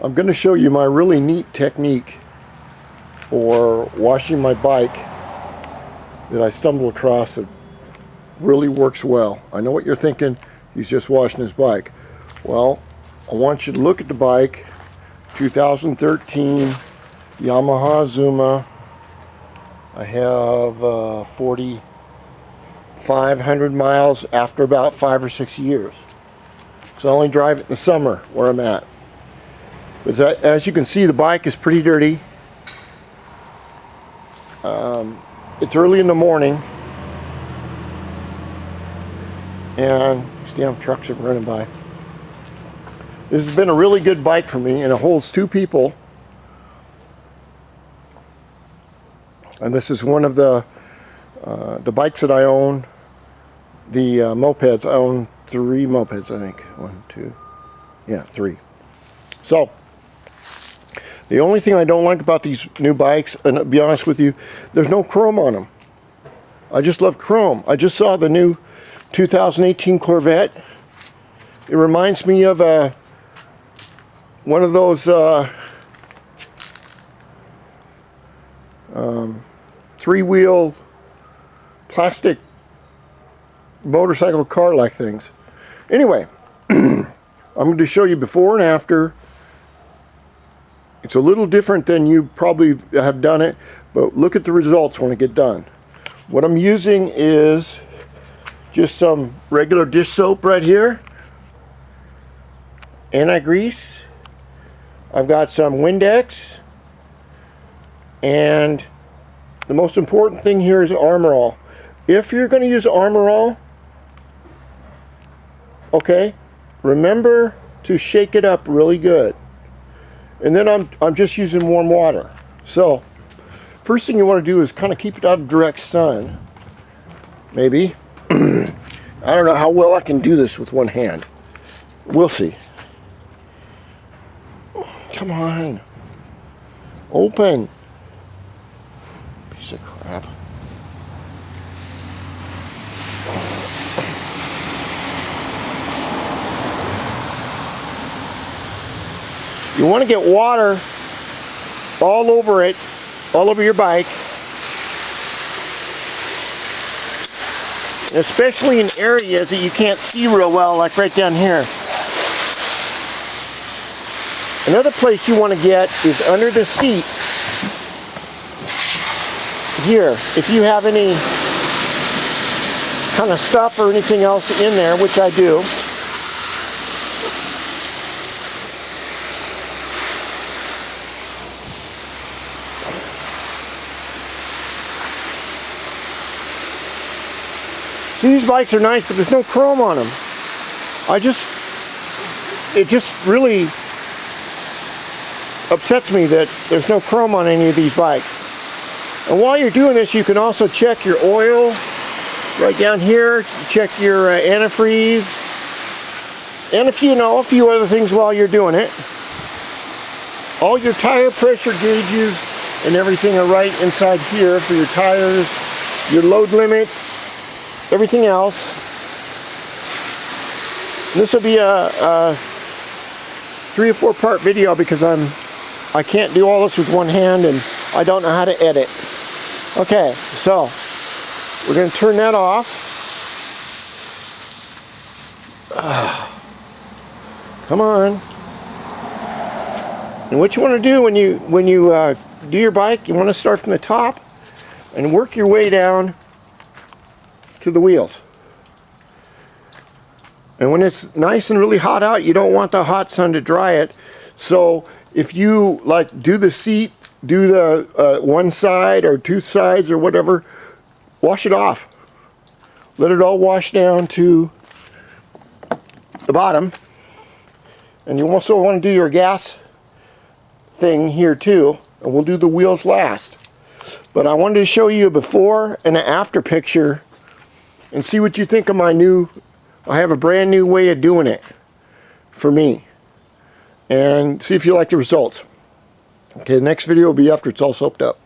I'm going to show you my really neat technique for washing my bike that I stumbled across that really works well. I know what you're thinking, he's just washing his bike. Well, I want you to look at the bike, 2013 Yamaha Zuma. I have 4,500 miles after about 5 or 6 years. So I only drive it in the summer where I'm at. But as you can see, the bike is pretty dirty. It's early in the morning, and these damn trucks are running by. This has been a really good bike for me, and it holds 2 people. And this is one of the bikes that I own. The mopeds, I own 3 mopeds, I think. 1, 2, yeah, 3. So, the only thing I don't like about these new bikes, and to be honest with you, there's no chrome on them. I just love chrome. I just saw the new 2018 Corvette. It reminds me of one of those 3-wheel plastic motorcycle car-like things. Anyway, I'm going to show you before and after. It's a little different than you probably have done it, but look at the results when I get done. What I'm using is just some regular dish soap right here, anti-grease. I've got some Windex, and the most important thing here is Armor All. If you're going to use Armor All, okay, remember to shake it up really good. And then I'm just using warm water. So, first thing you want to do is kind of keep it out of direct sun. Maybe. I don't know how well I can do this with one hand. We'll see. Come on. Open. Piece of crap. You want to get water all over it, all over your bike, especially in areas that you can't see real well, like right down here. Another place you want to get is under the seat here. If you have any kind of stuff or anything else in there, which I do. These bikes are nice, but there's no chrome on them. It just really upsets me that there's no chrome on any of these bikes. And while you're doing this, you can also check your oil right down here. Check your antifreeze, and a few other things while you're doing it. All your tire pressure gauges and everything are right inside here for your tires, your load limits, everything else. This will be a 3 or 4 part video because I can't do all this with one hand and I don't know how to edit. Okay, so we're going to turn that off. Come on. And what you want to do when you do your bike, you want to start from the top and work your way down to the wheels. And when it's nice and really hot out, you don't want the hot sun to dry it. So if you like do the seat, do the one side or 2 sides or whatever, wash it off. Let it all wash down to the bottom. And you also want to do your gas thing here too, and we'll do the wheels last. But I wanted to show you a before and an after picture and see what you think of my new, I have a brand new way of doing it for me. And see if you like the results. Okay, the next video will be after it's all soaped up.